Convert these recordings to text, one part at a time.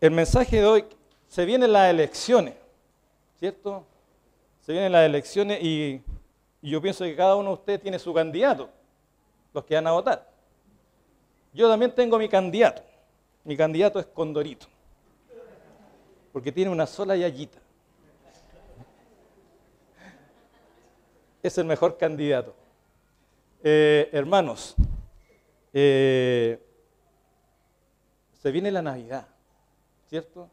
El mensaje de hoy, se vienen las elecciones, ¿cierto? Se vienen las elecciones y yo pienso que cada uno de ustedes tiene su candidato, los que van a votar. Yo también tengo mi candidato. Mi candidato es Condorito, porque tiene una sola yayita. Es el mejor candidato. Hermanos, se viene la Navidad, ¿cierto?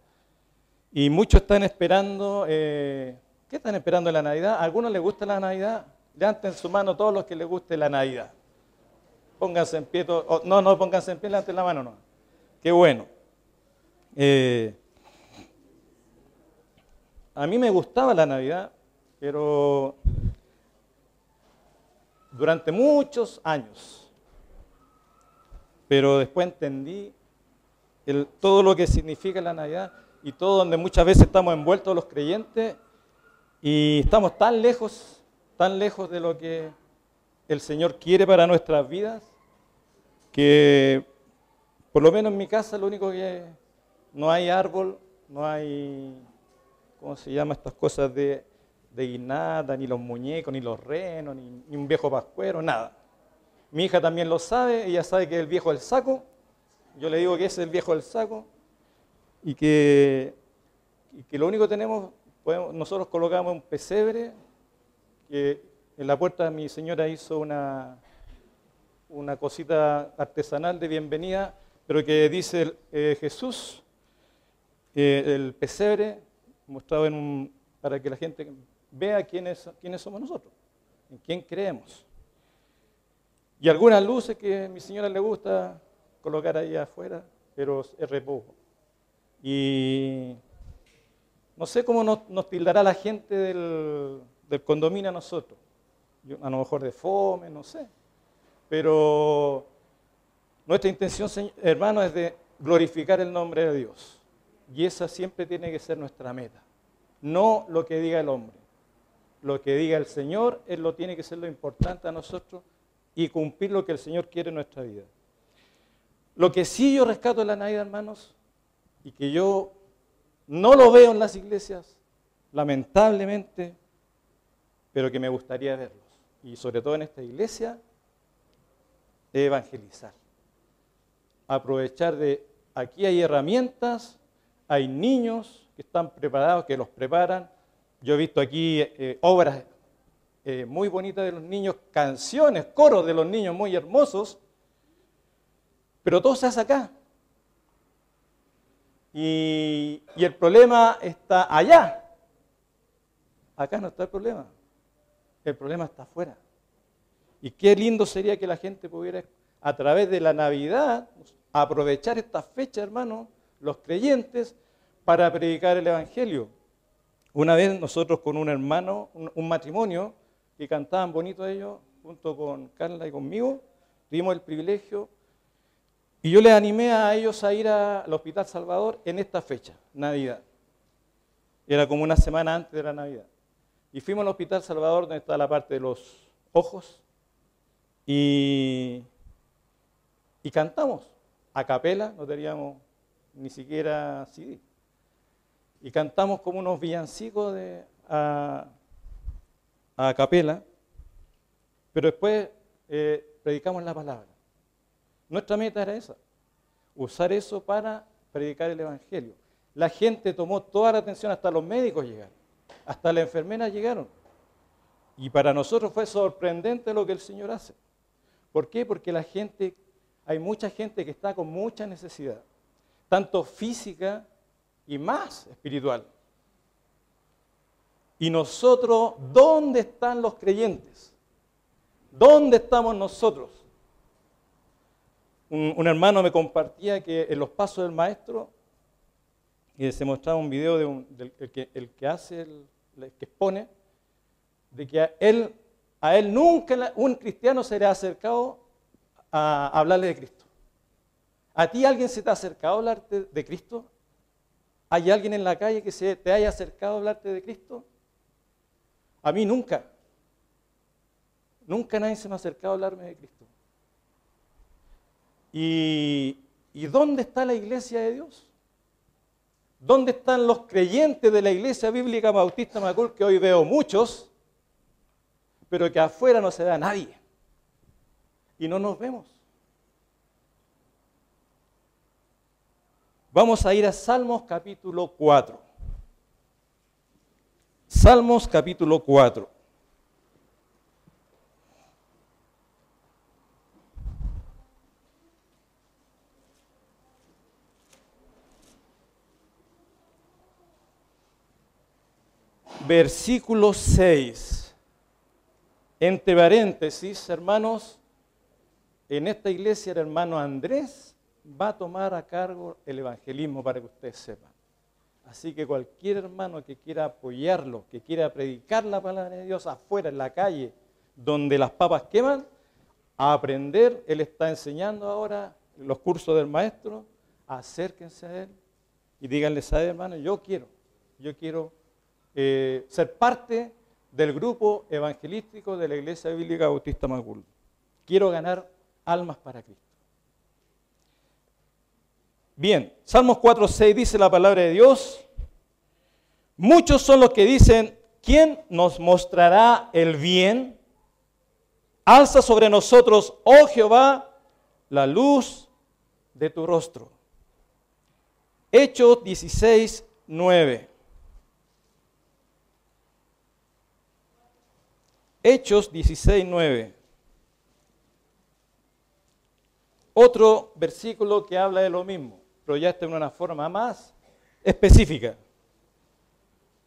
Y muchos están esperando, ¿qué están esperando en la Navidad? ¿A algunos les gusta la Navidad? Levanten su mano todos los que les guste la Navidad. Pónganse en pie, no pónganse en pie, levanten la mano, no. Qué bueno. A mí me gustaba la Navidad, pero durante muchos años. Pero después entendí todo lo que significa la Navidad y todo donde muchas veces estamos envueltos los creyentes y estamos tan lejos de lo que el Señor quiere para nuestras vidas, que por lo menos en mi casa lo único que no hay árbol, no hay, ¿cómo se llama estas cosas de guirnalda, ni los muñecos, ni los renos, ni un viejo pascuero, nada. Mi hija también lo sabe, ella sabe que es el viejo del saco, yo le digo que ese es el viejo del saco, y que lo único que tenemos, nosotros colocamos un pesebre, que en la puerta mi señora hizo una cosita artesanal de bienvenida, pero que dice Jesús, el pesebre, mostrado para que la gente vea quiénes somos nosotros, en quién creemos. Y algunas luces que a mi señora le gusta colocar ahí afuera, pero es re poco. Y no sé cómo nos tildará la gente del condominio a nosotros. A lo mejor de fome, no sé. Pero nuestra intención, hermano, es de glorificar el nombre de Dios. Y esa siempre tiene que ser nuestra meta. No lo que diga el hombre. Lo que diga el Señor, Él lo tiene que ser lo importante a nosotros y cumplir lo que el Señor quiere en nuestra vida. Lo que sí yo rescato de la Navidad, hermanos, y que yo no lo veo en las iglesias, lamentablemente, pero que me gustaría verlos, y sobre todo en esta iglesia, es evangelizar. Aprovechar aquí hay herramientas, hay niños que están preparados, que los preparan. Yo he visto aquí obras muy bonitas de los niños, canciones, coros de los niños muy hermosos, pero todo se hace acá. Y el problema está allá. Acá no está el problema está afuera. Y qué lindo sería que la gente pudiera, a través de la Navidad, aprovechar esta fecha, hermano, los creyentes, para predicar el Evangelio. Una vez nosotros con un hermano, un matrimonio, que cantaban bonito ellos, junto con Carla y conmigo, tuvimos el privilegio, y yo les animé a ellos a ir al Hospital Salvador en esta fecha, Navidad. Era como una semana antes de la Navidad. Y fuimos al Hospital Salvador, donde está la parte de los ojos, y cantamos a capela, no teníamos ni siquiera CD. Y cantamos como unos villancicos a capela, pero después predicamos la palabra. Nuestra meta era esa, usar eso para predicar el Evangelio. La gente tomó toda la atención, hasta los médicos llegaron, hasta las enfermeras llegaron. Y para nosotros fue sorprendente lo que el Señor hace. ¿Por qué? Porque hay mucha gente que está con mucha necesidad, tanto física y más espiritual. Y nosotros, ¿dónde están los creyentes? ¿Dónde estamos nosotros? Un hermano me compartía que en los pasos del maestro, se mostraba un video del que expone, de que a él nunca un cristiano se le ha acercado a hablarle de Cristo. ¿A ti alguien se te ha acercado a hablarte de Cristo? ¿Hay alguien en la calle que se te haya acercado a hablarte de Cristo? A mí nunca. Nunca nadie se me ha acercado a hablarme de Cristo. ¿Y dónde está la iglesia de Dios? ¿Dónde están los creyentes de la Iglesia Bíblica Bautista Macul, que hoy veo muchos, pero que afuera no se ve a nadie? Y no nos vemos. Vamos a ir a Salmos capítulo 4. Salmos capítulo 4. Versículo 6. Entre paréntesis, hermanos, en esta iglesia el hermano Andrés va a tomar a cargo el evangelismo, para que ustedes sepan. Así que cualquier hermano que quiera apoyarlo, que quiera predicar la palabra de Dios afuera, en la calle, donde las papas queman, a aprender, él está enseñando ahora los cursos del maestro, acérquense a él y díganle, ¿sabe, hermano? Yo quiero ser parte del grupo evangelístico de la Iglesia Bíblica Bautista Macul. Quiero ganar almas para Cristo. Bien, Salmos 4:6 dice la palabra de Dios: muchos son los que dicen, ¿quién nos mostrará el bien? Alza sobre nosotros, oh Jehová, la luz de tu rostro. Hechos 16:9. Hechos 16:9. Otro versículo que habla de lo mismo, pero ya está en una forma más específica.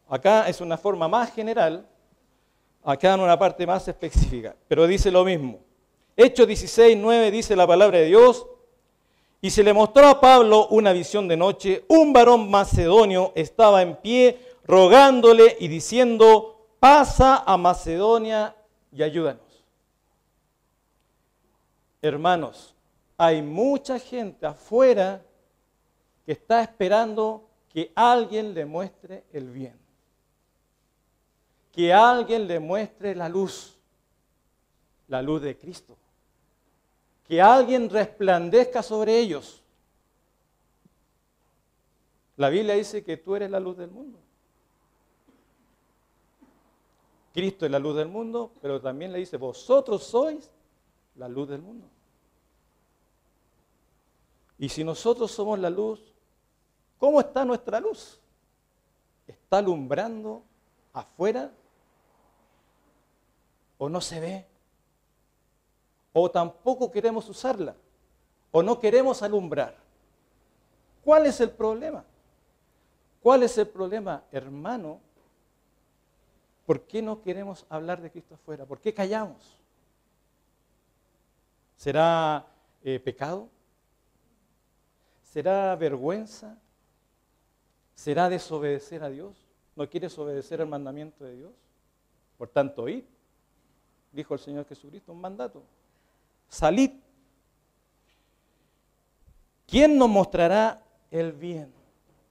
Acá es una forma más general, acá en una parte más específica, pero dice lo mismo. Hechos 16:9 dice la palabra de Dios: y se le mostró a Pablo una visión de noche, un varón macedonio estaba en pie rogándole y diciendo, pasa a Macedonia y ayúdanos. Hermanos, hay mucha gente afuera que está esperando que alguien le muestre el bien, que alguien le muestre la luz de Cristo, que alguien resplandezca sobre ellos. La Biblia dice que tú eres la luz del mundo. Cristo es la luz del mundo, pero también le dice, vosotros sois la luz del mundo. Y si nosotros somos la luz, ¿cómo está nuestra luz? ¿Está alumbrando afuera? ¿O no se ve? ¿O tampoco queremos usarla? ¿O no queremos alumbrar? ¿Cuál es el problema? ¿Cuál es el problema, hermano? ¿Por qué no queremos hablar de Cristo afuera? ¿Por qué callamos? ¿Será pecado? ¿Será vergüenza? ¿Será desobedecer a Dios? ¿No quieres obedecer el mandamiento de Dios? Por tanto, id, dijo el Señor Jesucristo, un mandato. Salid. ¿Quién nos mostrará el bien?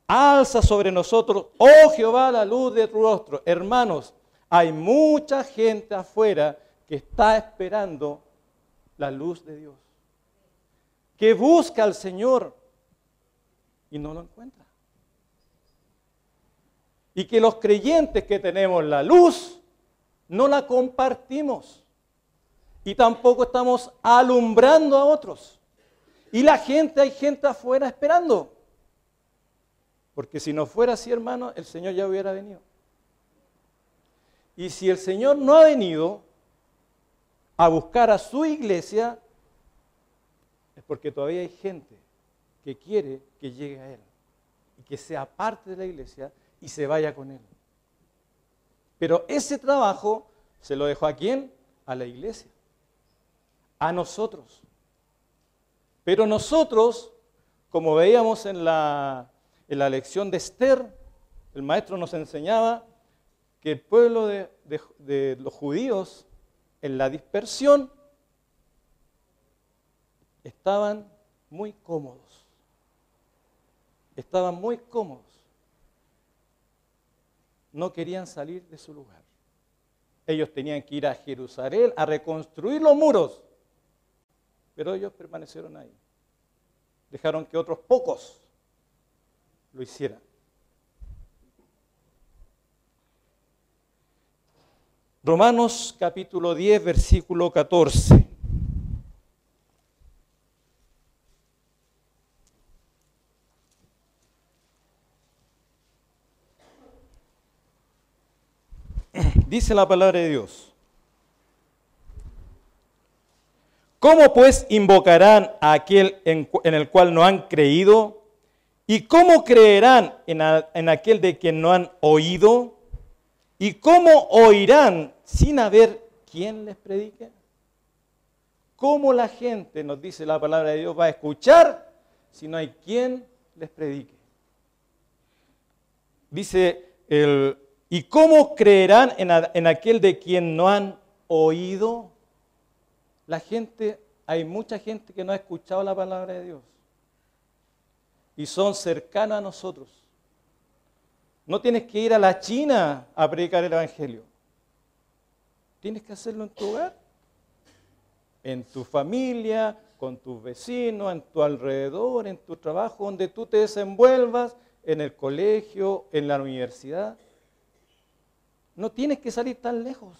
Alza sobre nosotros, oh Jehová, la luz de tu rostro. Hermanos, hay mucha gente afuera que está esperando la luz de Dios, que busca al Señor y no lo encuentra. Y que los creyentes que tenemos la luz no la compartimos y tampoco estamos alumbrando a otros. Y hay gente afuera esperando. Porque si no fuera así, hermano, el Señor ya hubiera venido. Y si el Señor no ha venido a buscar a su iglesia, es porque todavía hay gente que quiere que llegue a Él y que sea parte de la iglesia y se vaya con Él. Pero ese trabajo se lo dejó ¿a quién? A la iglesia, a nosotros. Pero nosotros, como veíamos en la lección de Esther, el maestro nos enseñaba que el pueblo de los judíos en la dispersión estaban muy cómodos. Estaban muy cómodos. No querían salir de su lugar. Ellos tenían que ir a Jerusalén a reconstruir los muros, pero ellos permanecieron ahí. Dejaron que otros pocos lo hicieran. Romanos capítulo 10, versículo 14. Dice la palabra de Dios: ¿cómo pues invocarán a aquel en el cual no han creído? ¿Y cómo creerán en aquel de quien no han oído? ¿Y cómo oirán sin haber quien les predique? ¿Cómo la gente, nos dice la palabra de Dios, va a escuchar si no hay quien les predique? Dice ¿y cómo creerán en aquel de quien no han oído? La gente, hay mucha gente que no ha escuchado la palabra de Dios y son cercanos a nosotros. No tienes que ir a la China a predicar el Evangelio. Tienes que hacerlo en tu hogar, en tu familia, con tus vecinos, en tu alrededor, en tu trabajo, donde tú te desenvuelvas, en el colegio, en la universidad. No tienes que salir tan lejos.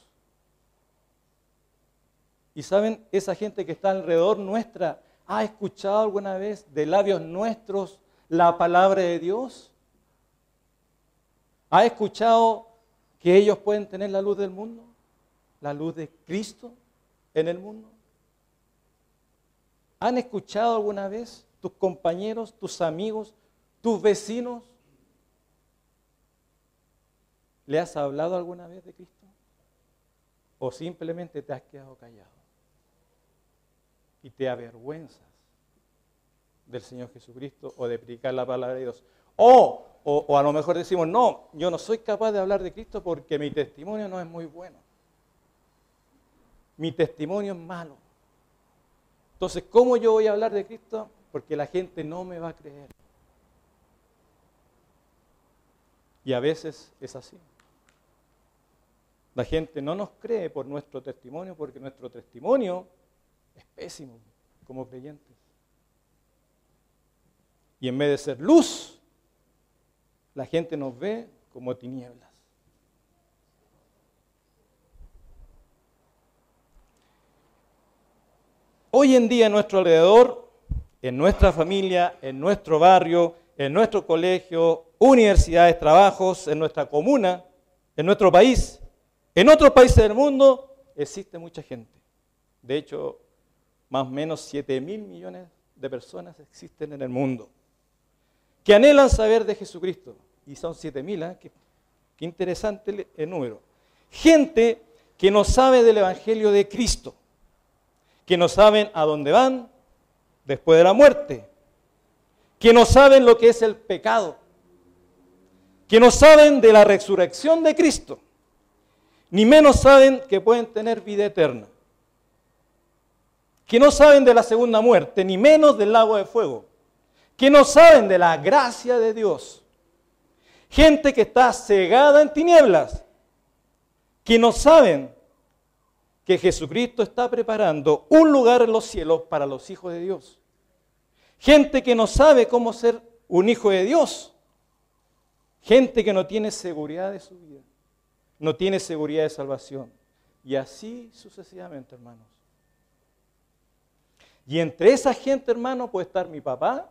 Y saben, esa gente que está alrededor nuestra, ¿ha escuchado alguna vez de labios nuestros la palabra de Dios? ¿Ha escuchado que ellos pueden tener la luz del mundo? ¿La luz de Cristo en el mundo? ¿Han escuchado alguna vez tus compañeros, tus amigos, tus vecinos? ¿Le has hablado alguna vez de Cristo? ¿O simplemente te has quedado callado? Y te avergüenzas del Señor Jesucristo o de predicar la palabra de Dios. O a lo mejor decimos, no, yo no soy capaz de hablar de Cristo porque mi testimonio no es muy bueno. Mi testimonio es malo. Entonces, ¿cómo yo voy a hablar de Cristo? Porque la gente no me va a creer. Y a veces es así. La gente no nos cree por nuestro testimonio porque nuestro testimonio es pésimo como creyentes. Y en vez de ser luz, la gente nos ve como tinieblas. Hoy en día en nuestro alrededor, en nuestra familia, en nuestro barrio, en nuestro colegio, universidades, trabajos, en nuestra comuna, en nuestro país, en otros países del mundo, existe mucha gente. De hecho, más o menos 7.000 millones de personas existen en el mundo que anhelan saber de Jesucristo. Y son 7.000, ¿eh? Qué interesante el número. Gente que no sabe del Evangelio de Cristo, que no saben a dónde van después de la muerte, que no saben lo que es el pecado, que no saben de la resurrección de Cristo, ni menos saben que pueden tener vida eterna, que no saben de la segunda muerte, ni menos del lago de fuego, que no saben de la gracia de Dios. Gente que está cegada en tinieblas, que no saben que Jesucristo está preparando un lugar en los cielos para los hijos de Dios. Gente que no sabe cómo ser un hijo de Dios. Gente que no tiene seguridad de su vida, no tiene seguridad de salvación. Y así sucesivamente, hermanos. Y entre esa gente, hermano, puede estar mi papá,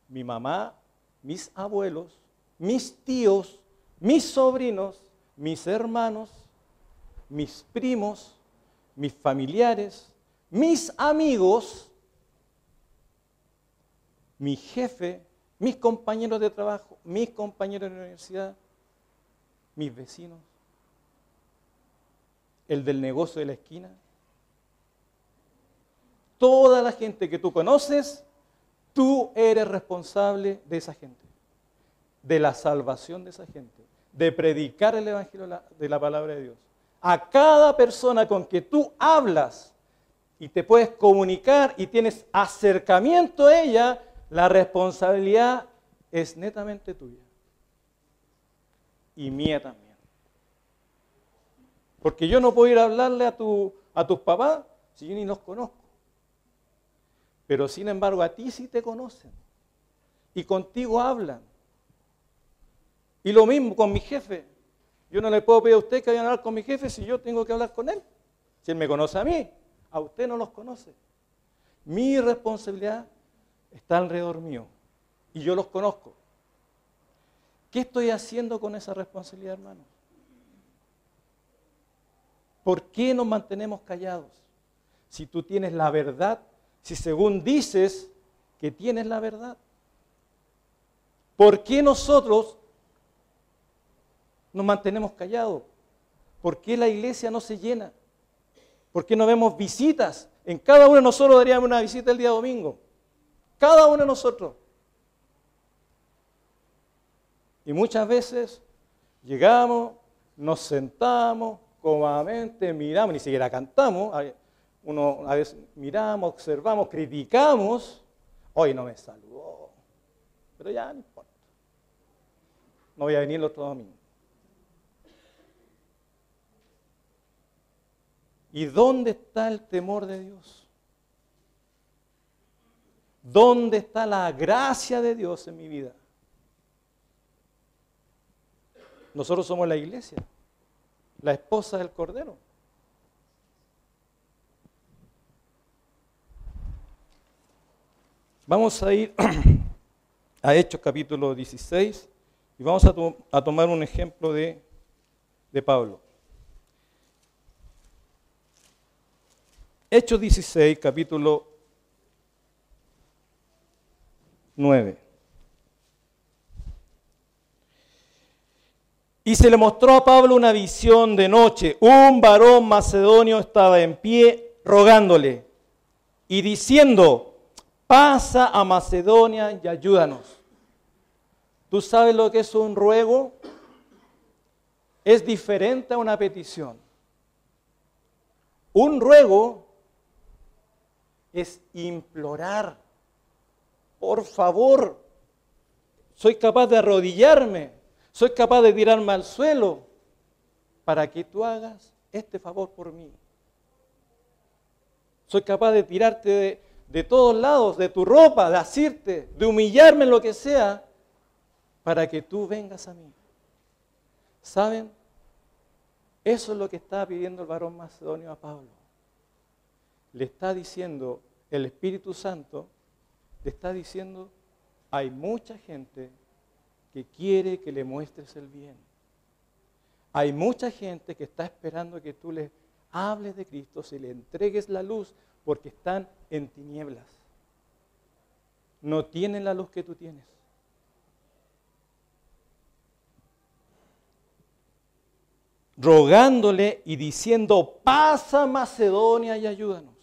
mi mamá, mis abuelos, mis tíos, mis sobrinos, mis hermanos, mis primos, mis familiares, mis amigos, mi jefe, mis compañeros de trabajo, mis compañeros de la universidad, mis vecinos, el del negocio de la esquina. Toda la gente que tú conoces, tú eres responsable de esa gente, de la salvación de esa gente, de predicar el Evangelio de la palabra de Dios. A cada persona con que tú hablas y te puedes comunicar y tienes acercamiento a ella, la responsabilidad es netamente tuya. Y mía también. Porque yo no puedo ir a hablarle a tus papás si yo ni los conozco. Pero sin embargo a ti sí te conocen. Y contigo hablan. Y lo mismo con mi jefe. Yo no le puedo pedir a usted que vaya a hablar con mi jefe si yo tengo que hablar con él. Si él me conoce a mí, a usted no los conoce. Mi responsabilidad está alrededor mío y yo los conozco. ¿Qué estoy haciendo con esa responsabilidad, hermanos? ¿Por qué nos mantenemos callados? Si tú tienes la verdad, si según dices que tienes la verdad. ¿Por qué nosotros nos mantenemos callados? ¿Por qué la iglesia no se llena? ¿Por qué no vemos visitas? En cada uno de nosotros daríamos una visita el día domingo. Cada uno de nosotros. Y muchas veces llegamos, nos sentamos cómodamente, miramos, ni siquiera cantamos. Uno a veces miramos, observamos, criticamos. Hoy no me saludó. Pero ya no importa. No voy a venir el otro domingo. ¿Y dónde está el temor de Dios? ¿Dónde está la gracia de Dios en mi vida? Nosotros somos la iglesia, la esposa del Cordero. Vamos a ir a Hechos capítulo 16 y vamos a tomar un ejemplo de Pablo. Hechos 16, capítulo 9. Y se le mostró a Pablo una visión de noche. Un varón macedonio estaba en pie rogándole y diciendo: pasa a Macedonia y ayúdanos. ¿Tú sabes lo que es un ruego? Es diferente a una petición. Un ruego es implorar. Por favor, soy capaz de arrodillarme, soy capaz de tirarme al suelo para que tú hagas este favor por mí. Soy capaz de tirarte de todos lados, de tu ropa, de asirte, de humillarme en lo que sea, para que tú vengas a mí. ¿Saben? Eso es lo que estaba pidiendo el varón macedonio a Pablo. Le está diciendo, el Espíritu Santo, le está diciendo, hay mucha gente que quiere que le muestres el bien. Hay mucha gente que está esperando que tú les hables de Cristo, se le entregues la luz, porque están en tinieblas. No tienen la luz que tú tienes. Rogándole y diciendo: pasa a Macedonia y ayúdanos.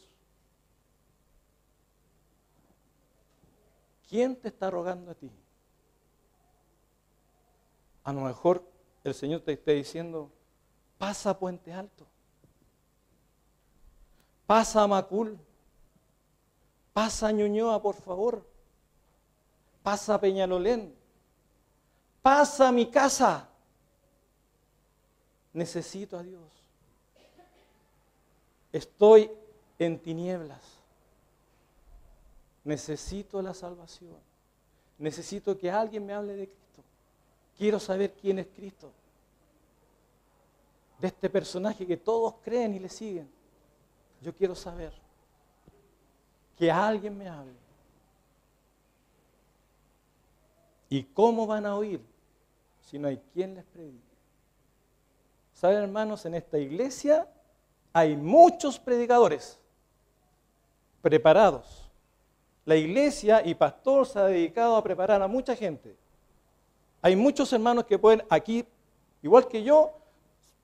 ¿Quién te está rogando a ti? A lo mejor el Señor te está diciendo: pasa a Puente Alto, pasa a Macul, pasa a Ñuñoa, por favor, pasa a Peñalolén, pasa a mi casa. Necesito a Dios. Estoy en tinieblas. Necesito la salvación. Necesito que alguien me hable de Cristo. Quiero saber quién es Cristo. De este personaje que todos creen y le siguen. Yo quiero saber. Que alguien me hable. ¿Y cómo van a oír si no hay quien les predique? ¿Saben, hermanos? En esta iglesia hay muchos predicadores preparados. La iglesia y pastor se ha dedicado a preparar a mucha gente. Hay muchos hermanos que pueden aquí, igual que yo,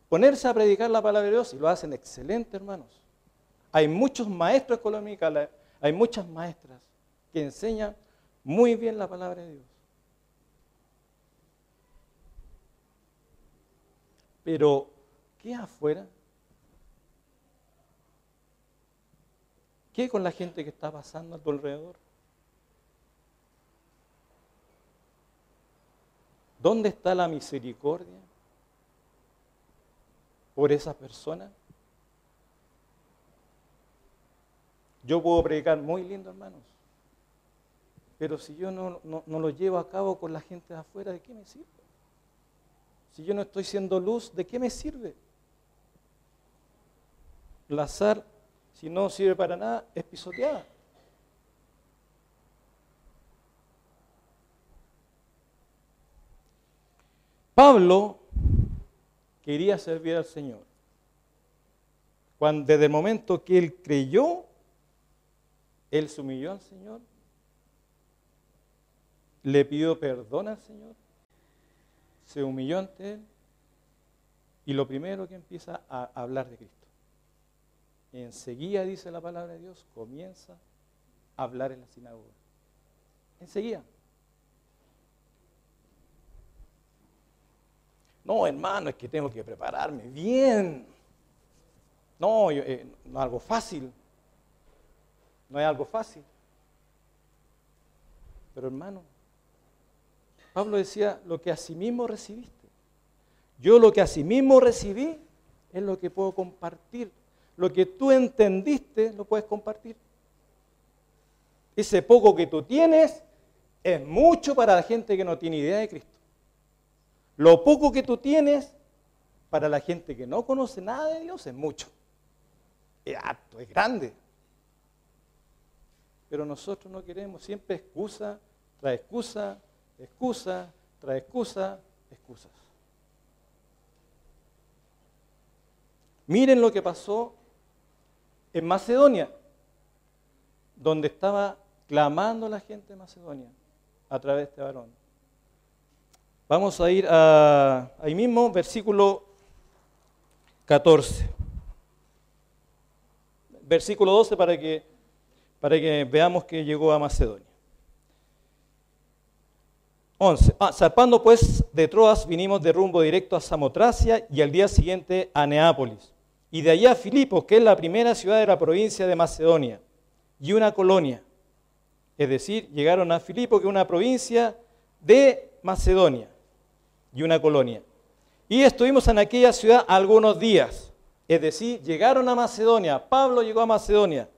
ponerse a predicar la palabra de Dios y lo hacen excelente, hermanos. Hay muchos maestros económicos, hay muchas maestras que enseñan muy bien la palabra de Dios. Pero, ¿qué afuera? ¿Qué con la gente que está pasando a tu alrededor? ¿Dónde está la misericordia por esa persona? Yo puedo predicar muy lindo, hermanos, pero si yo no lo llevo a cabo con la gente de afuera, ¿de qué me sirve? Si yo no estoy siendo luz, ¿de qué me sirve? La sal, si no sirve para nada, es pisoteada. Pablo quería servir al Señor. Desde el momento que él creyó, él se humilló al Señor, le pidió perdón al Señor, se humilló ante él y lo primero que empieza a hablar de Cristo. Enseguida, dice la palabra de Dios, comienza a hablar en la sinagoga. Enseguida. No, hermano, es que tengo que prepararme bien. No, no es algo fácil. No es algo fácil. Pero hermano, Pablo decía, lo que asimismo recibiste. Yo lo que asimismo recibí es lo que puedo compartir. Lo que tú entendiste lo puedes compartir. Ese poco que tú tienes es mucho para la gente que no tiene idea de Cristo. Lo poco que tú tienes para la gente que no conoce nada de Dios es mucho. Es harto, es grande. Pero nosotros no queremos, siempre excusa, trae excusa, excusa, trae excusa, excusas. Miren lo que pasó en Macedonia, donde estaba clamando la gente de Macedonia a través de este varón. Vamos a ir ahí mismo, versículo 14. Versículo 12 para que veamos que llegó a Macedonia. 11. Zarpando pues de Troas, vinimos de rumbo directo a Samotracia y al día siguiente a Neápolis. Y de allá a Filipos, que es la primera ciudad de la provincia de Macedonia, y una colonia. Es decir, llegaron a Filipos, que es una provincia de Macedonia, y una colonia. Y estuvimos en aquella ciudad algunos días. Es decir, llegaron a Macedonia. Pablo llegó a Macedonia.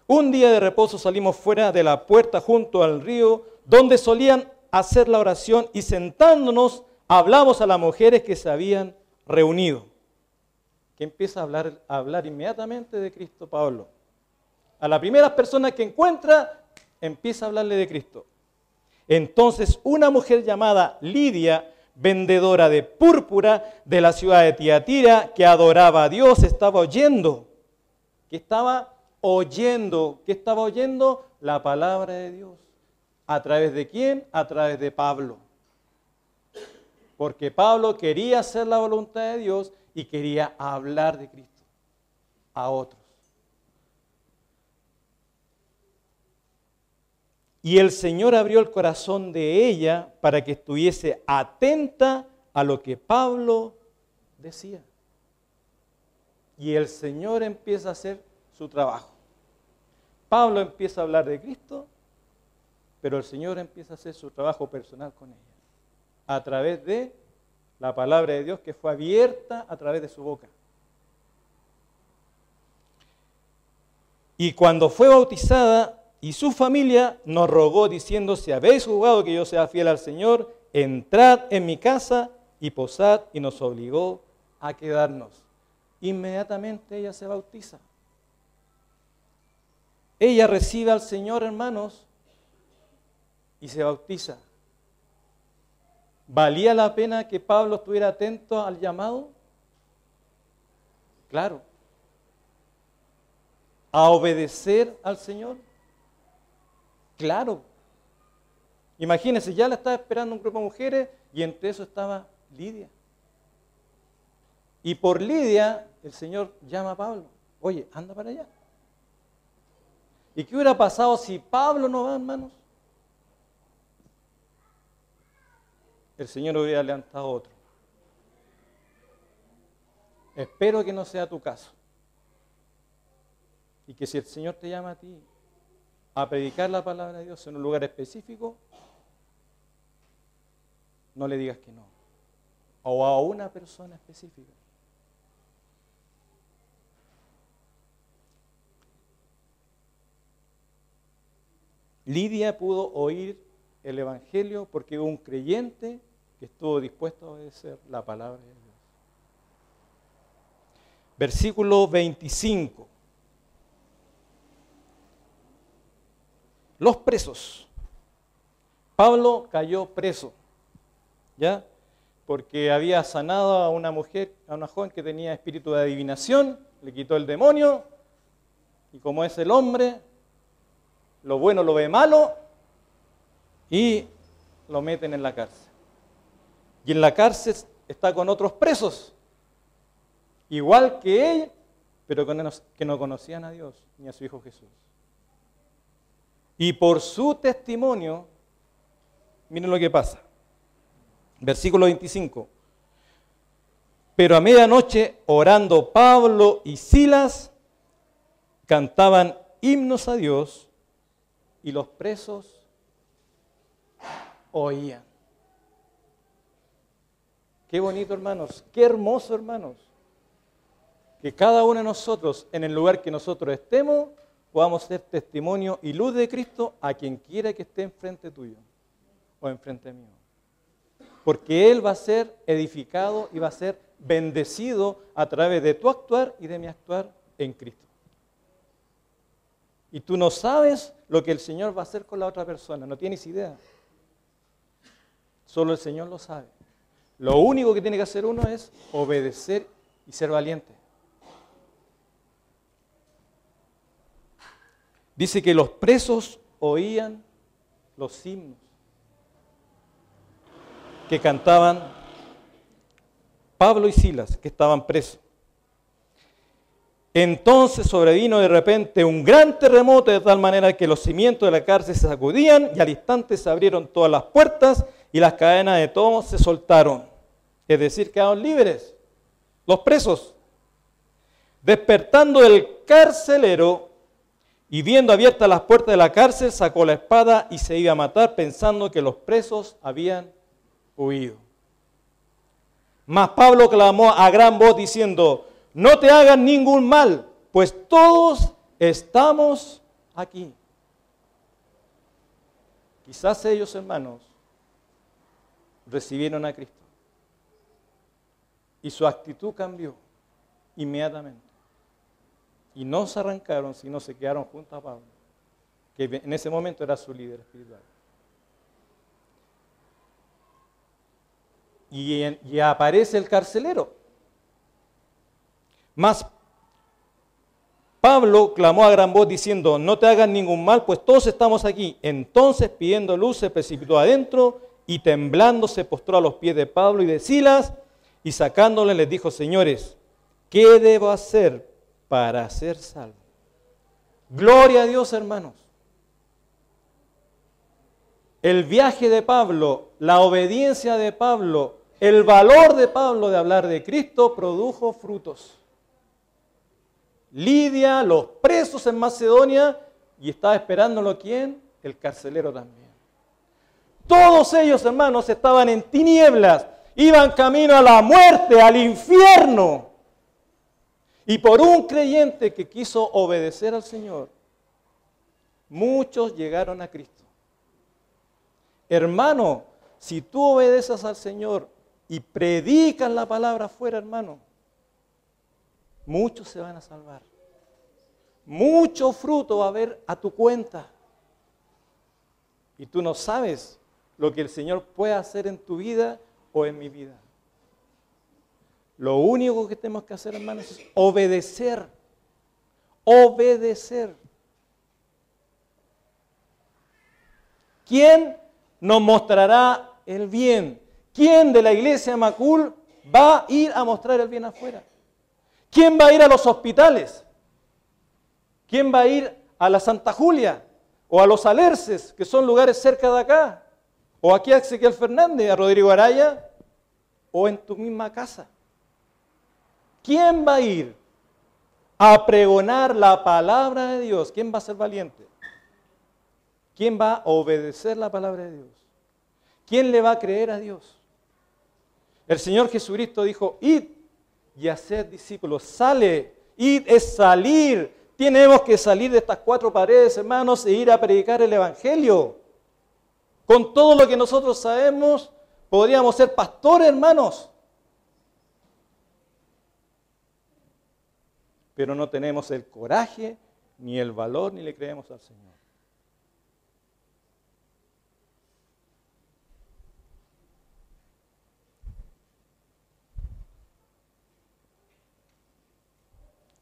Un día de reposo salimos fuera de la puerta junto al río, donde solían hacer la oración, y sentándonos hablamos a las mujeres que se habían reunido. Que empieza a hablar inmediatamente de Cristo Pablo. A la primera persona que encuentra, empieza a hablarle de Cristo. Entonces una mujer llamada Lidia, vendedora de púrpura de la ciudad de Tiatira, que adoraba a Dios, estaba oyendo. ¿Qué estaba oyendo? ¿Qué estaba oyendo? La palabra de Dios. ¿A través de quién? A través de Pablo. Porque Pablo quería hacer la voluntad de Dios y quería hablar de Cristo a otros. Y el Señor abrió el corazón de ella para que estuviese atenta a lo que Pablo decía. Y el Señor empieza a hacer su trabajo. Pablo empieza a hablar de Cristo, pero el Señor empieza a hacer su trabajo personal con ella, a través de la palabra de Dios que fue abierta a través de su boca. Y cuando fue bautizada, y su familia nos rogó diciendo, si habéis juzgado que yo sea fiel al Señor, entrad en mi casa y posad, y nos obligó a quedarnos. Inmediatamente ella se bautiza. Ella recibe al Señor, hermanos, y se bautiza. ¿Valía la pena que Pablo estuviera atento al llamado? Claro. ¿A obedecer al Señor? Claro. Imagínense, ya la estaba esperando un grupo de mujeres y entre eso estaba Lidia. Y por Lidia el Señor llama a Pablo. Oye, anda para allá. ¿Y qué hubiera pasado si Pablo no va, hermanos? El Señor hubiera levantado otro. Espero que no sea tu caso. Y que si el Señor te llama a ti a predicar la palabra de Dios en un lugar específico, no le digas que no. O a una persona específica. Lidia pudo oír el Evangelio porque hubo un creyente que estuvo dispuesto a obedecer la palabra de Dios. Versículo 25. Los presos. Pablo cayó preso, ¿ya? Porque había sanado a una mujer, a una joven que tenía espíritu de adivinación, le quitó el demonio, y como es el hombre, lo bueno lo ve malo, y lo meten en la cárcel. Y en la cárcel está con otros presos, igual que él, pero que no conocían a Dios ni a su Hijo Jesús. Y por su testimonio, miren lo que pasa. Versículo 25. Pero a medianoche, orando Pablo y Silas, cantaban himnos a Dios y los presos oían. Qué bonito, hermanos. Qué hermoso, hermanos. Que cada uno de nosotros, en el lugar que nosotros estemos, podamos ser testimonio y luz de Cristo a quien quiera que esté enfrente tuyo o enfrente mío. Porque Él va a ser edificado y va a ser bendecido a través de tu actuar y de mi actuar en Cristo. Y tú no sabes lo que el Señor va a hacer con la otra persona, no tienes idea. Solo el Señor lo sabe. Lo único que tiene que hacer uno es obedecer y ser valiente. Dice que los presos oían los himnos que cantaban Pablo y Silas, que estaban presos. Entonces sobrevino de repente un gran terremoto de tal manera que los cimientos de la cárcel se sacudían y al instante se abrieron todas las puertas y las cadenas de todos se soltaron. Es decir, quedaron libres los presos. Despertando el carcelero y viendo abiertas las puertas de la cárcel, sacó la espada y se iba a matar pensando que los presos habían huido. Mas Pablo clamó a gran voz diciendo: no te hagan ningún mal, pues todos estamos aquí. Quizás ellos, hermanos, recibieron a Cristo y su actitud cambió inmediatamente. Y no se arrancaron, sino se quedaron junto a Pablo, que en ese momento era su líder espiritual. Y aparece el carcelero. Mas Pablo clamó a gran voz diciendo: no te hagan ningún mal, pues todos estamos aquí. Entonces, pidiendo luz, se precipitó adentro y temblando se postró a los pies de Pablo y de Silas y sacándole les dijo: señores, ¿qué debo hacer para ser salvo? Gloria a Dios, hermanos. El viaje de Pablo, la obediencia de Pablo, el valor de Pablo de hablar de Cristo produjo frutos. Lidia, los presos en Macedonia, y estaba esperándolo ¿quién? El carcelero también. Todos ellos, hermanos, estaban en tinieblas, iban camino a la muerte, al infierno. Y por un creyente que quiso obedecer al Señor, muchos llegaron a Cristo. Hermano, si tú obedeces al Señor y predicas la palabra afuera, hermano, muchos se van a salvar. Mucho fruto va a haber a tu cuenta. Y tú no sabes lo que el Señor puede hacer en tu vida o en mi vida. Lo único que tenemos que hacer, hermanos, es obedecer. Obedecer. ¿Quién nos mostrará el bien? ¿Quién de la iglesia Macul va a ir a mostrar el bien afuera? ¿Quién va a ir a los hospitales? ¿Quién va a ir a la Santa Julia? ¿O a los Alerces, que son lugares cerca de acá? ¿O aquí a Ezequiel Fernández, a Rodrigo Araya? ¿O en tu misma casa? ¿Quién va a ir a pregonar la palabra de Dios? ¿Quién va a ser valiente? ¿Quién va a obedecer la palabra de Dios? ¿Quién le va a creer a Dios? El Señor Jesucristo dijo: id y haced discípulos. Sale, id es salir. Tenemos que salir de estas cuatro paredes, hermanos, e ir a predicar el Evangelio. Con todo lo que nosotros sabemos, Podríamos ser pastores, hermanos. Pero no tenemos el coraje, ni el valor, ni le creemos al Señor.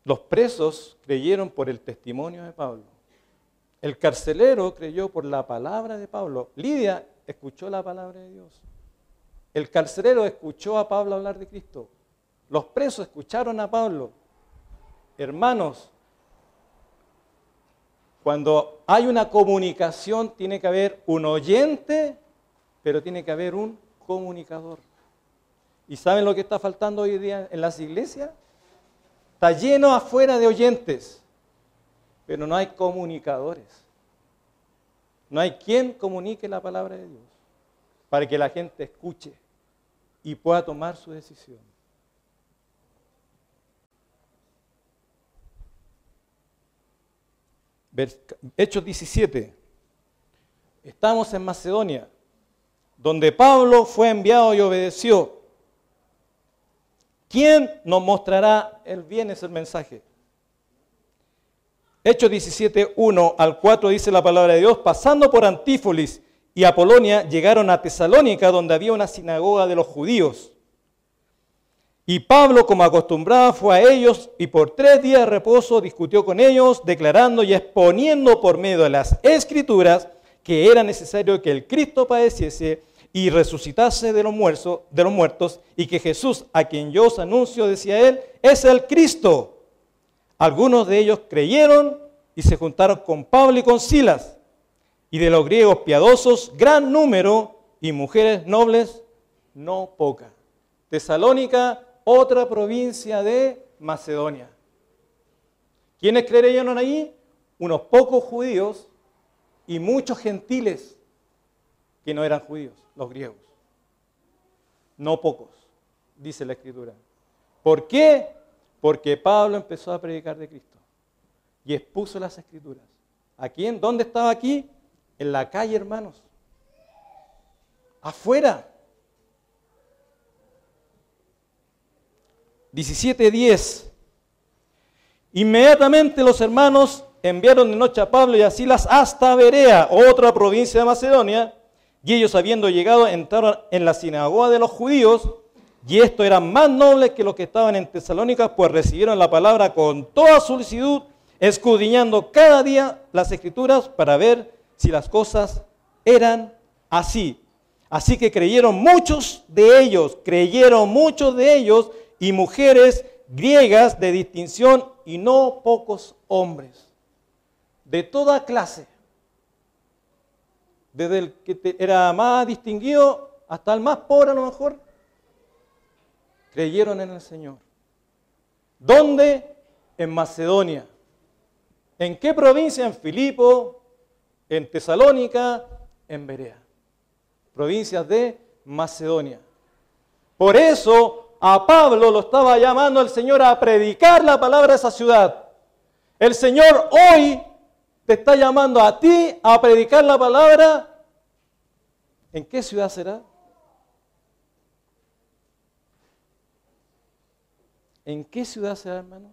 Los presos creyeron por el testimonio de Pablo. El carcelero creyó por la palabra de Pablo. Lidia escuchó la palabra de Dios. El carcelero escuchó a Pablo hablar de Cristo. Los presos escucharon a Pablo. Hermanos, cuando hay una comunicación tiene que haber un oyente, pero tiene que haber un comunicador. ¿Y saben lo que está faltando hoy día en las iglesias? Está lleno afuera de oyentes, pero no hay comunicadores. No hay quien comunique la palabra de Dios para que la gente escuche y pueda tomar su decisión. Hechos 17. Estamos en Macedonia, donde Pablo fue enviado y obedeció. ¿Quién nos mostrará el bien? Es el mensaje. Hechos 17, 1 al 4 dice la palabra de Dios: pasando por Antífolis y Apolonia, llegaron a Tesalónica, donde había una sinagoga de los judíos. Y Pablo, como acostumbraba, fue a ellos y por 3 días de reposo discutió con ellos, declarando y exponiendo por medio de las Escrituras que era necesario que el Cristo padeciese y resucitase de los muertos, y que Jesús, a quien yo os anuncio, decía él, es el Cristo. Algunos de ellos creyeron y se juntaron con Pablo y con Silas, y de los griegos piadosos, gran número, y mujeres nobles, no pocas. Tesalónica, otra provincia de Macedonia. ¿Quiénes creyeron ahí? Unos pocos judíos y muchos gentiles que no eran judíos, los griegos. No pocos, dice la Escritura. ¿Por qué? Porque Pablo empezó a predicar de Cristo y expuso las Escrituras. ¿A quién? ¿Dónde estaba aquí? En la calle, hermanos. Afuera. 17:10. Inmediatamente los hermanos enviaron de noche a Pablo y a Silas hasta Berea, otra provincia de Macedonia, y ellos, habiendo llegado, entraron en la sinagoga de los judíos, y estos eran más nobles que los que estaban en Tesalónica, pues recibieron la palabra con toda solicitud, escudriñando cada día las Escrituras para ver si las cosas eran así. Así que creyeron muchos de ellos, y mujeres griegas de distinción, y no pocos hombres, de toda clase, desde el que era más distinguido hasta el más pobre a lo mejor, creyeron en el Señor. ¿Dónde? En Macedonia. ¿En qué provincia? En Filipo, en Tesalónica, en Berea. Provincias de Macedonia. Por eso a Pablo lo estaba llamando el Señor a predicar la palabra de esa ciudad. El Señor hoy te está llamando a ti a predicar la palabra. ¿En qué ciudad será? ¿En qué ciudad será, hermanos?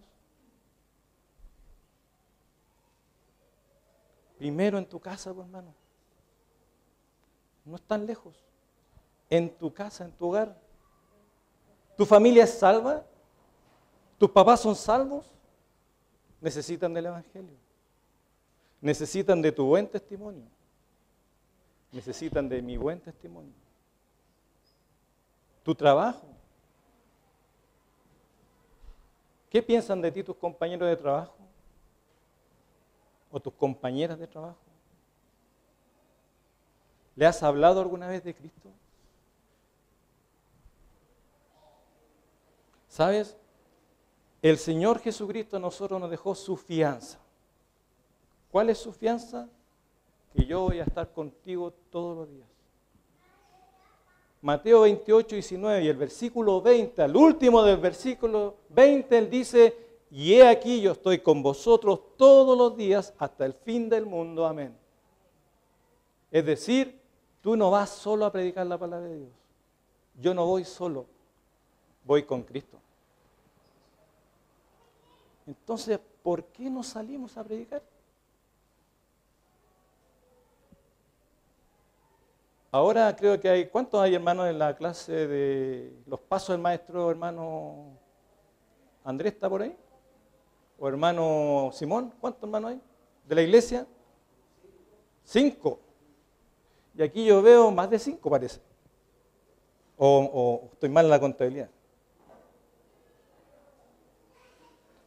Primero en tu casa, pues, hermano. No es tan lejos. En tu casa, en tu hogar. ¿Tu familia es salva? ¿Tus papás son salvos? Necesitan del Evangelio. Necesitan de tu buen testimonio. Necesitan de mi buen testimonio. Tu trabajo. ¿Qué piensan de ti tus compañeros de trabajo? ¿O tus compañeras de trabajo? ¿Le has hablado alguna vez de Cristo? ¿Sabes? El Señor Jesucristo a nosotros nos dejó su fianza. ¿Cuál es su fianza? Que yo voy a estar contigo todos los días. Mateo 28, 19 y el versículo 20, al último del versículo 20, Él dice: y he aquí yo estoy con vosotros todos los días hasta el fin del mundo. Amén. Es decir, tú no vas solo a predicar la palabra de Dios. Yo no voy solo, voy con Cristo. Entonces, ¿por qué no salimos a predicar? Ahora creo que hay, ¿cuántos hay hermanos en la clase de los pasos del maestro, hermano Andrés está por ahí? ¿O hermano Simón? ¿Cuántos hermanos hay? ¿De la iglesia? 5. Y aquí yo veo más de 5 parece. O estoy mal en la contabilidad.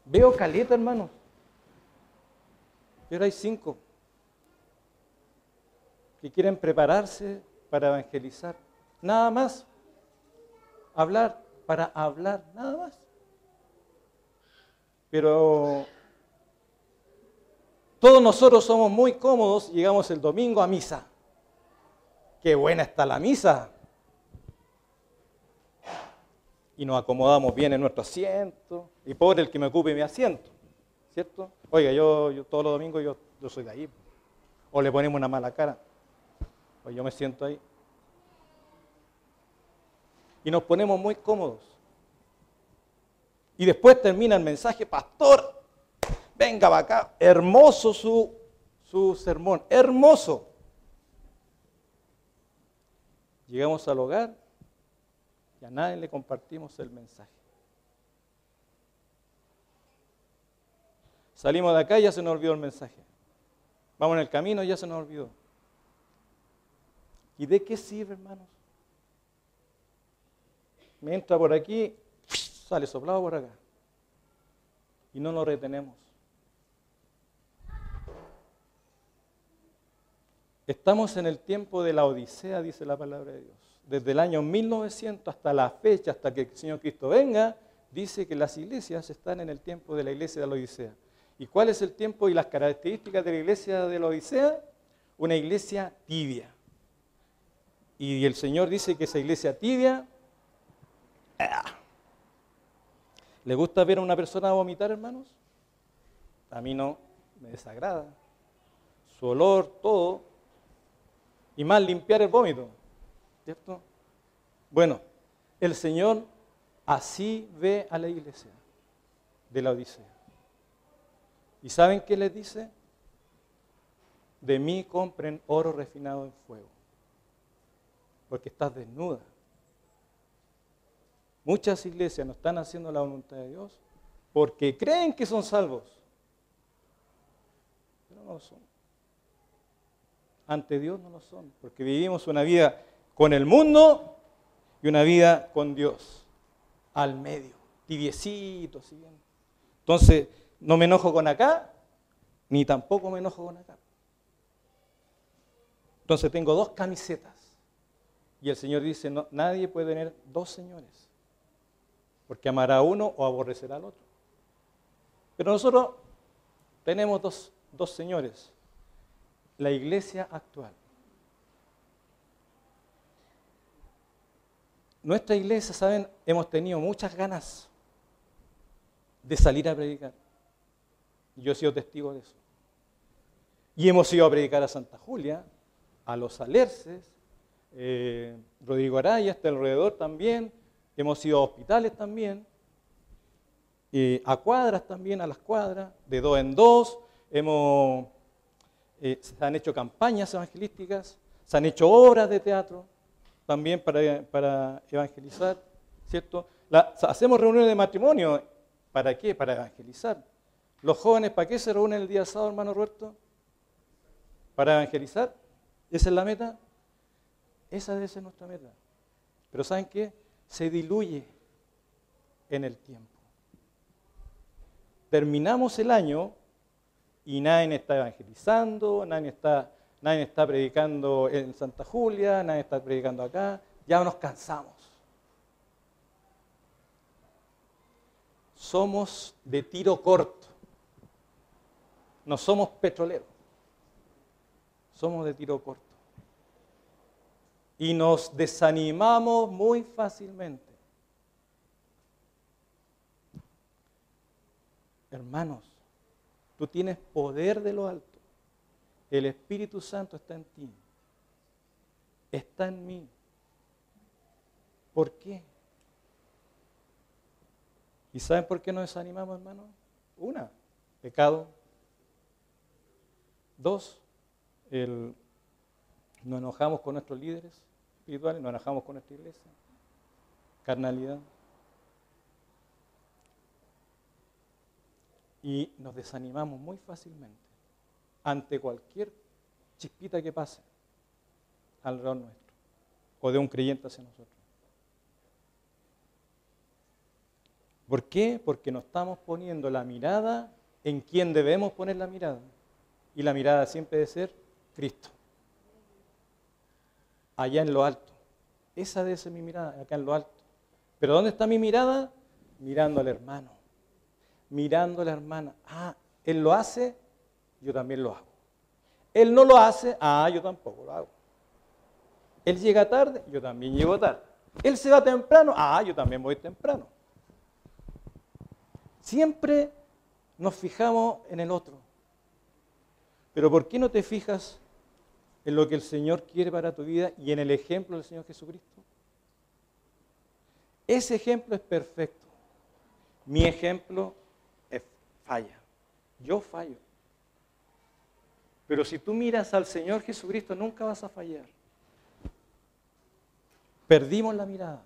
Veo caleta, hermanos. Pero hay 5 que quieren prepararse para evangelizar. Nada más. Hablar, para hablar, nada más. Pero todos nosotros somos muy cómodos, llegamos el domingo a misa. ¡Qué buena está la misa! Y nos acomodamos bien en nuestro asiento. Y pobre el que me ocupe mi asiento, ¿cierto? Oiga, yo todos los domingos yo soy de ahí. O le ponemos una mala cara. O yo me siento ahí. Y nos ponemos muy cómodos. Y después termina el mensaje, pastor, venga para acá. Hermoso su sermón, hermoso. Llegamos al hogar y a nadie le compartimos el mensaje. Salimos de acá y ya se nos olvidó el mensaje. Vamos en el camino y ya se nos olvidó. ¿Y de qué sirve, hermanos? Me entra por aquí, sale soplado por acá. Y no nos retenemos. Estamos en el tiempo de la Odisea, dice la palabra de Dios. Desde el año 1900 hasta la fecha, hasta que el Señor Cristo venga, dice que las iglesias están en el tiempo de la iglesia de la Odisea. ¿Y cuál es el tiempo y las características de la iglesia de la Odisea? Una iglesia tibia. Y el Señor dice que esa iglesia tibia... ¿Le gusta ver a una persona vomitar, hermanos? A mí no, me desagrada. Su olor, todo. Y más limpiar el vómito, ¿cierto? Bueno, el Señor así ve a la iglesia de la Odisea. ¿Y saben qué les dice? De mí compren oro refinado en fuego, porque estás desnuda. Muchas iglesias no están haciendo la voluntad de Dios porque creen que son salvos, pero no lo son. Ante Dios no lo son, porque vivimos una vida con el mundo y una vida con Dios, al medio, tibiecito, ¿sí? Entonces, no me enojo con acá, ni tampoco me enojo con acá. Entonces tengo 2 camisetas, y el Señor dice, no, nadie puede tener 2 señores, porque amará a uno o aborrecerá al otro. Pero nosotros tenemos dos señores. La iglesia actual. Nuestra iglesia, ¿saben? Hemos tenido muchas ganas de salir a predicar. Yo he sido testigo de eso. Y hemos ido a predicar a Santa Julia, a Los Alerces, Rodrigo Araya, hasta alrededor también. Hemos ido a hospitales también, a cuadras también, a las cuadras, de 2 en 2. Se han hecho campañas evangelísticas, se han hecho obras de teatro también para evangelizar, ¿cierto? Hacemos reuniones de matrimonio, ¿para qué? Para evangelizar. Los jóvenes, ¿para qué se reúnen el día sábado, hermano Roberto? ¿Para evangelizar? ¿Esa es la meta? Esa debe ser nuestra meta. Pero ¿saben qué? Se diluye en el tiempo. Terminamos el año y nadie está evangelizando, nadie está predicando en Santa Julia, nadie está predicando acá, ya nos cansamos. Somos de tiro corto, no somos petroleros, somos de tiro corto. Y nos desanimamos muy fácilmente. Hermanos, tú tienes poder de lo alto. El Espíritu Santo está en ti. Está en mí. ¿Por qué? ¿Y saben por qué nos desanimamos, hermanos? Una, pecado. Dos, nos enojamos con nuestros líderes espirituales, nos enojamos con nuestra iglesia. Carnalidad. Y nos desanimamos muy fácilmente ante cualquier chispita que pase alrededor nuestro o de un creyente hacia nosotros. ¿Por qué? Porque no estamos poniendo la mirada en quien debemos poner la mirada. Y la mirada siempre debe ser Cristo. Allá en lo alto. Esa debe ser mi mirada, acá en lo alto. ¿Pero dónde está mi mirada? Mirando al hermano. Mirando a la hermana. Ah, él lo hace, yo también lo hago. Él no lo hace, yo tampoco lo hago. Él llega tarde, yo también llego tarde. Él se va temprano, yo también voy temprano. Siempre nos fijamos en el otro. Pero ¿por qué no te fijas en lo que el Señor quiere para tu vida y en el ejemplo del Señor Jesucristo? Ese ejemplo es perfecto. Mi ejemplo falla. Yo fallo. Pero si tú miras al Señor Jesucristo, nunca vas a fallar. Perdimos la mirada.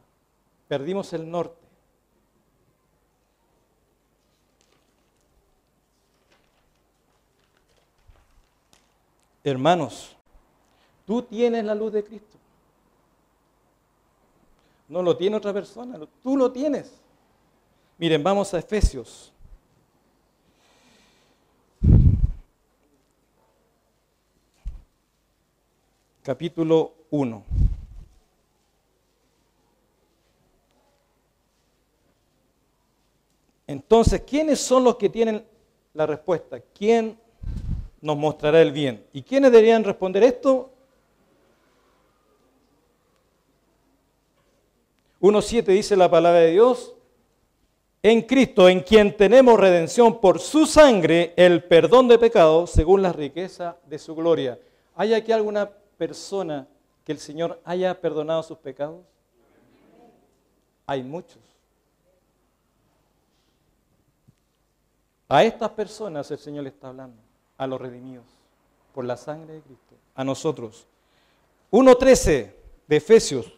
Perdimos el norte. Hermanos, tú tienes la luz de Cristo. No lo tiene otra persona, tú lo tienes. Miren, vamos a Efesios. Capítulo 1. Entonces, ¿quiénes son los que tienen la respuesta? ¿Quién nos mostrará el bien? ¿Y quiénes deberían responder esto? 1:7 dice la palabra de Dios: en Cristo, en quien tenemos redención por su sangre, el perdón de pecados, según la riqueza de su gloria. ¿Hay aquí alguna persona que el Señor haya perdonado sus pecados? Hay muchos. A estas personas el Señor le está hablando, a los redimidos, por la sangre de Cristo, a nosotros. 1:13 de Efesios.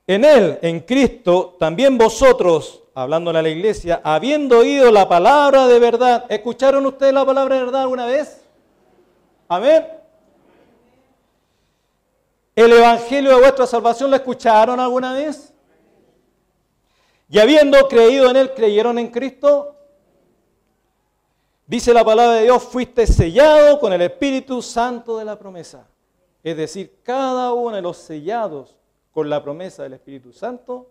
En Él, en Cristo, también vosotros, hablándole a la iglesia, habiendo oído la palabra de verdad. ¿Escucharon ustedes la palabra de verdad alguna vez? Amén. ¿El evangelio de vuestra salvación lo escucharon alguna vez? Y habiendo creído en Él, ¿creyeron en Cristo? Dice la palabra de Dios: fuiste sellado con el Espíritu Santo de la promesa. Es decir, cada uno de los sellados con la promesa del Espíritu Santo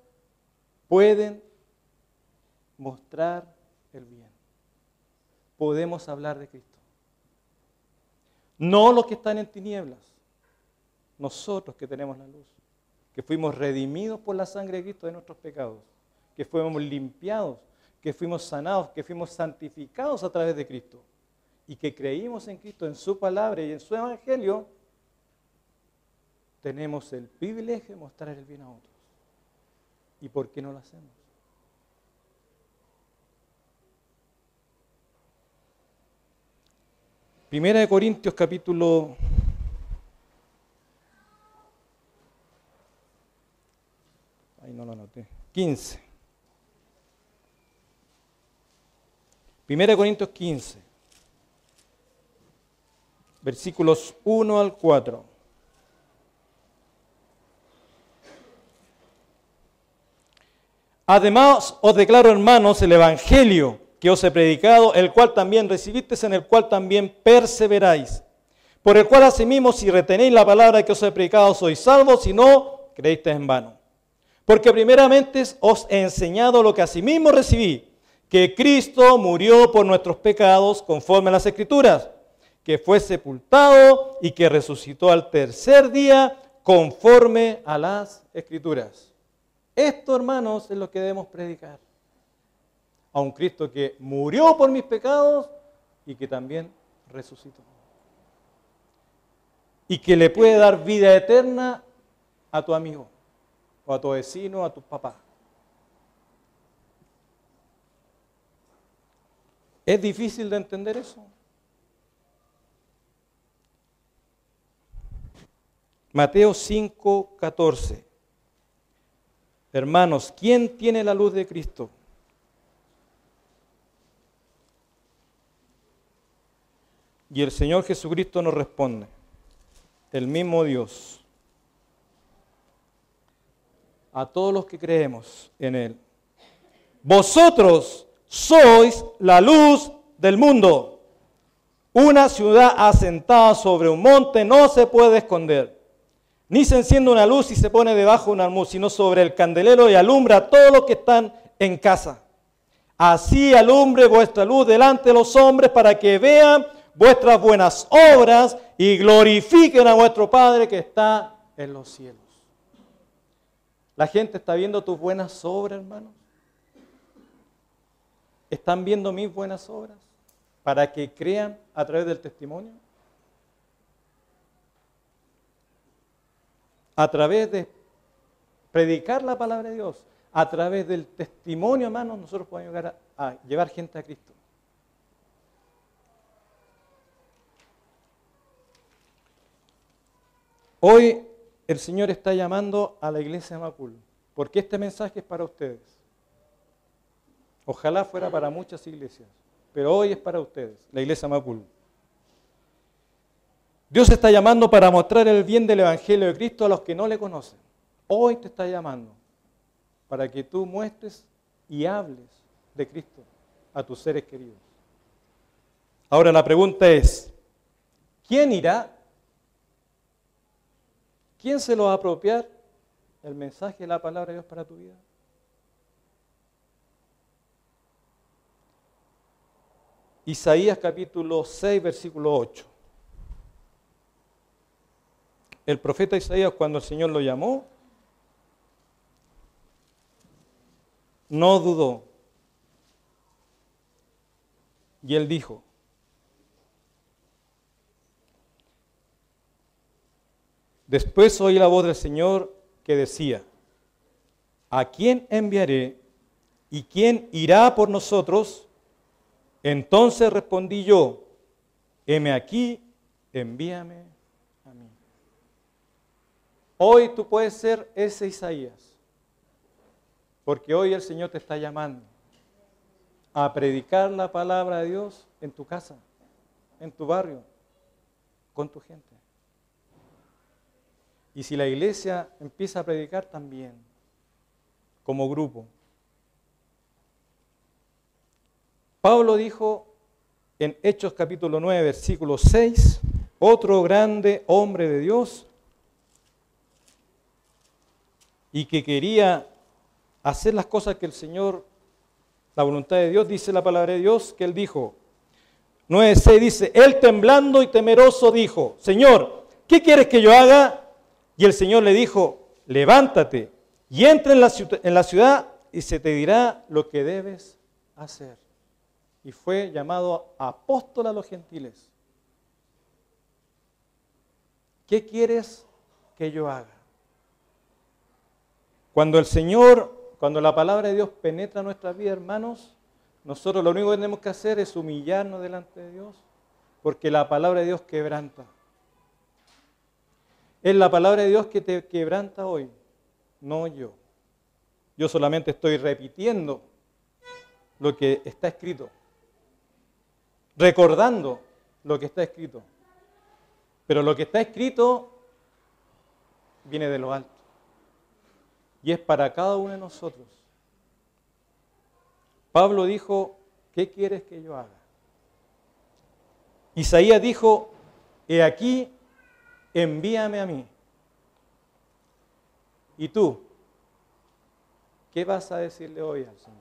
pueden mostrar el bien. Podemos hablar de Cristo. No los que están en tinieblas, nosotros que tenemos la luz, que fuimos redimidos por la sangre de Cristo de nuestros pecados, que fuimos limpiados, que fuimos sanados, que fuimos santificados a través de Cristo y que creímos en Cristo, en su palabra y en su evangelio. Tenemos el privilegio de mostrar el bien a otros. ¿Y por qué no lo hacemos? Primera de Corintios capítulo 15. Primera de Corintios 15. Versículos 1 al 4. Además os declaro, hermanos, el evangelio que os he predicado, el cual también recibisteis, en el cual también perseveráis, por el cual asimismo, si retenéis la palabra que os he predicado, sois salvos, si no, creísteis en vano. Porque primeramente os he enseñado lo que asimismo recibí, que Cristo murió por nuestros pecados conforme a las Escrituras, que fue sepultado y que resucitó al tercer día conforme a las Escrituras. Esto, hermanos, es lo que debemos predicar. A un Cristo que murió por mis pecados y que también resucitó. Y que le puede dar vida eterna a tu amigo, o a tu vecino, a tu papá. ¿Es difícil de entender eso? Mateo 5:14. Hermanos, ¿quién tiene la luz de Cristo? Y el Señor Jesucristo nos responde, el mismo Dios, a todos los que creemos en Él. Vosotros sois la luz del mundo. Una ciudad asentada sobre un monte no se puede esconder. Ni se enciende una luz y se pone debajo de un almud, sino sobre el candelero y alumbra a todos los que están en casa. Así alumbre vuestra luz delante de los hombres para que vean vuestras buenas obras y glorifiquen a vuestro Padre que está en los cielos. ¿La gente está viendo tus buenas obras, hermanos? ¿Están viendo mis buenas obras para que crean a través del testimonio? A través de predicar la palabra de Dios, a través del testimonio, hermanos, nosotros podemos llegar a llevar gente a Cristo. Hoy el Señor está llamando a la iglesia de Macul, porque este mensaje es para ustedes. Ojalá fuera para muchas iglesias, pero hoy es para ustedes, la iglesia de Macul. Dios está llamando para mostrar el bien del Evangelio de Cristo a los que no le conocen. Hoy te está llamando para que tú muestres y hables de Cristo a tus seres queridos. Ahora la pregunta es, ¿quién irá? ¿Quién se lo va a apropiar el mensaje de la palabra de Dios para tu vida? Isaías capítulo 6, versículo 8. El profeta Isaías, cuando el Señor lo llamó, no dudó. Y él dijo, después oí la voz del Señor que decía, ¿a quién enviaré y quién irá por nosotros? Entonces respondí yo, heme aquí, envíame a mí. Hoy tú puedes ser ese Isaías, porque hoy el Señor te está llamando a predicar la palabra de Dios en tu casa, en tu barrio, con tu gente. Y si la iglesia empieza a predicar también, como grupo. Pablo dijo en Hechos capítulo 9, versículo 6, otro grande hombre de Dios y que quería hacer las cosas que el Señor, la voluntad de Dios, dice la palabra de Dios, que él dijo, 9:6 dice, él temblando y temeroso dijo, Señor, ¿qué quieres que yo haga? Y el Señor le dijo, levántate y entra en la ciudad y se te dirá lo que debes hacer. Y fue llamado apóstol a los gentiles. ¿Qué quieres que yo haga? Cuando el Señor, cuando la palabra de Dios penetra nuestras vidas, hermanos, nosotros lo único que tenemos que hacer es humillarnos delante de Dios, porque la palabra de Dios quebranta. Es la palabra de Dios que te quebranta hoy, no yo. Yo solamente estoy repitiendo lo que está escrito, recordando lo que está escrito. Pero lo que está escrito viene de lo alto. Y es para cada uno de nosotros. Pablo dijo, ¿qué quieres que yo haga? Isaías dijo, he aquí, envíame a mí. ¿Y tú? ¿Qué vas a decirle hoy al Señor?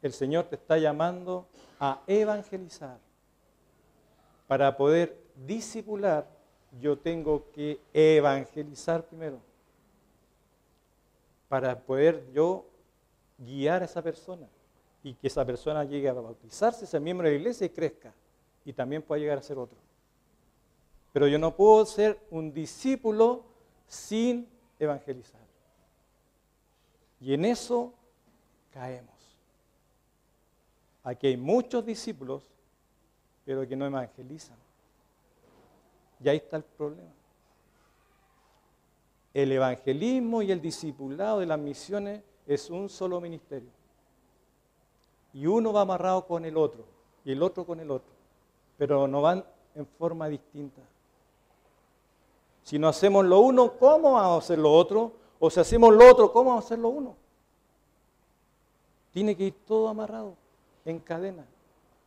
El Señor te está llamando a evangelizar. Para poder discipular, yo tengo que evangelizar primero. Para poder yo guiar a esa persona y que esa persona llegue a bautizarse, sea miembro de la iglesia y crezca. Y también pueda llegar a ser otro. Pero yo no puedo ser un discípulo sin evangelizar. Y en eso caemos. Aquí hay muchos discípulos, pero que no evangelizan. Y ahí está el problema. El evangelismo y el discipulado de las misiones es un solo ministerio. Y uno va amarrado con el otro, y el otro con el otro. Pero no van en forma distinta. Si no hacemos lo uno, ¿cómo vamos a hacer lo otro? O si hacemos lo otro, ¿cómo vamos a hacer lo uno? Tiene que ir todo amarrado, en cadena,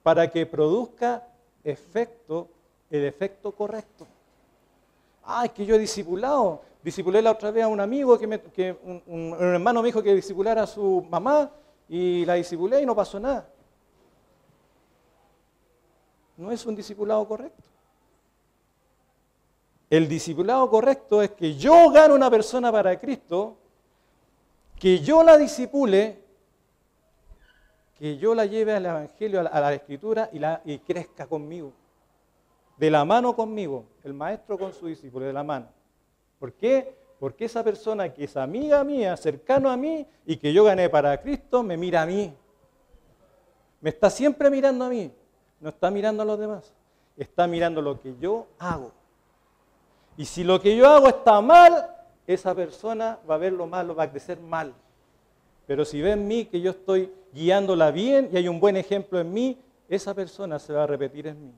para que produzca efecto, el efecto correcto. Es que yo he discipulé la otra vez a un amigo, un hermano me dijo que discipulara a su mamá, y la discipulé y no pasó nada. No es un discipulado correcto. El discipulado correcto es que yo gane una persona para Cristo, que yo la discipule, que yo la lleve al Evangelio, a la Escritura y crezca conmigo. De la mano conmigo, el maestro con su discípulo, de la mano. ¿Por qué? Porque esa persona que es amiga mía, cercano a mí, y que yo gané para Cristo, me mira a mí. Me está siempre mirando a mí. No está mirando a los demás. Está mirando lo que yo hago. Y si lo que yo hago está mal, esa persona va a ver lo malo, va a crecer mal. Pero si ve en mí que yo estoy guiándola bien y hay un buen ejemplo en mí, esa persona se va a repetir en mí.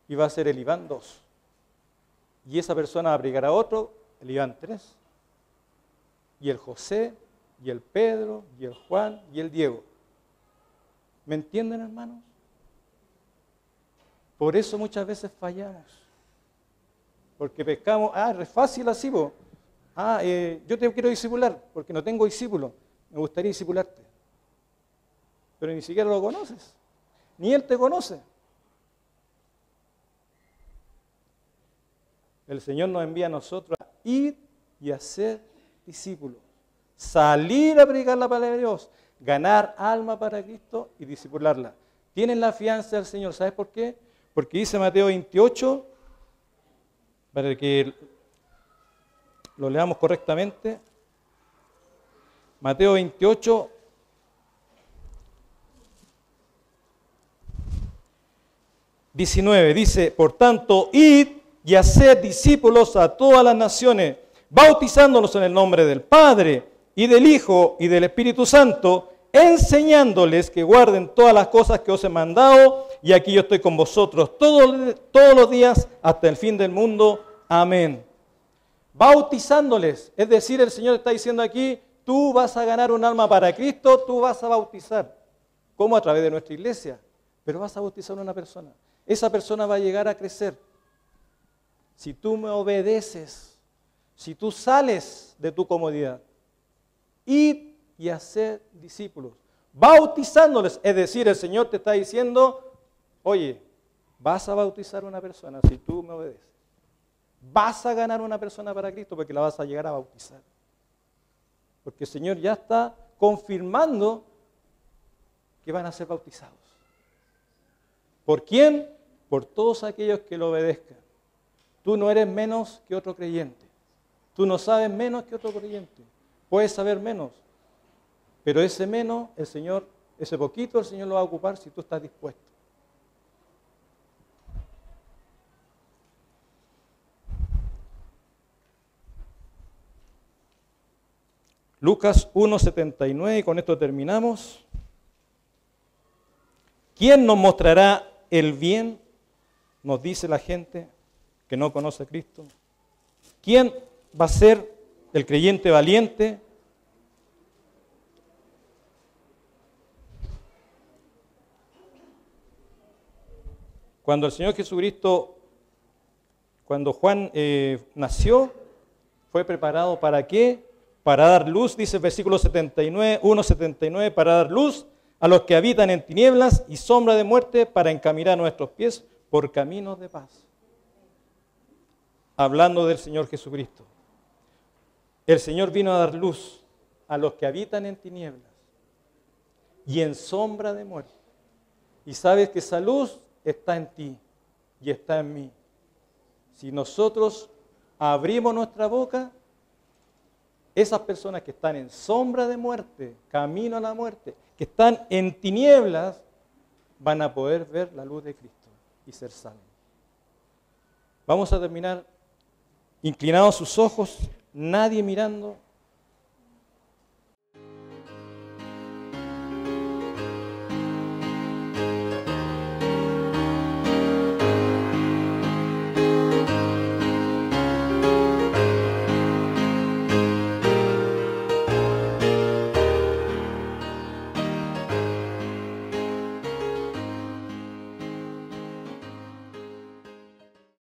Y va a ser el Iván 2. Y esa persona va a aplicar a otro, el Iván 3. Y el José, y el Pedro, y el Juan, y el Diego. ¿Me entienden, hermanos? Por eso muchas veces fallamos. Porque pescamos, es fácil así, vos. Yo te quiero discipular, porque no tengo discípulo. Me gustaría discipularte. Pero ni siquiera lo conoces. Ni él te conoce. El Señor nos envía a nosotros a ir y a ser discípulos. Salir a predicar la palabra de Dios. Ganar alma para Cristo y discipularla. Tienen la fianza del Señor. ¿Sabes por qué? Porque dice Mateo 28, para que lo leamos correctamente. Mateo 28, dice, por tanto, id y haced discípulos a todas las naciones, bautizándolos en el nombre del Padre, y del Hijo, y del Espíritu Santo, enseñándoles que guarden todas las cosas que os he mandado, y aquí yo estoy con vosotros todos los días hasta el fin del mundo. Amén. Bautizándoles, es decir, el Señor está diciendo aquí, tú vas a ganar un alma para Cristo, tú vas a bautizar. ¿Cómo? A través de nuestra iglesia. Pero vas a bautizar a una persona. Esa persona va a llegar a crecer. Si tú me obedeces, si tú sales de tu comodidad, id y hacer discípulos, bautizándoles, es decir, el Señor te está diciendo, oye, vas a bautizar a una persona si tú me obedeces. Vas a ganar una persona para Cristo porque la vas a llegar a bautizar. Porque el Señor ya está confirmando que van a ser bautizados. ¿Por quién? Por todos aquellos que lo obedezcan. Tú no eres menos que otro creyente. Tú no sabes menos que otro creyente. Puedes saber menos. Pero ese menos, el Señor, ese poquito, el Señor lo va a ocupar si tú estás dispuesto. Lucas 1:79, y con esto terminamos. ¿Quién nos mostrará el bien? Nos dice la gente que no conoce a Cristo. ¿Quién va a ser el creyente valiente? Cuando el Señor Jesucristo, cuando Juan nació, fue preparado ¿para qué? Para dar luz, dice el versículo 79, 1:79, para dar luz a los que habitan en tinieblas y sombra de muerte, para encaminar nuestros pies por caminos de paz. Hablando del Señor Jesucristo. El Señor vino a dar luz a los que habitan en tinieblas y en sombra de muerte. Y sabes que esa luz está en ti y está en mí. Si nosotros abrimos nuestra boca, esas personas que están en sombra de muerte, camino a la muerte, que están en tinieblas, van a poder ver la luz de Cristo y ser salvos. Vamos a terminar inclinados sus ojos, nadie mirando.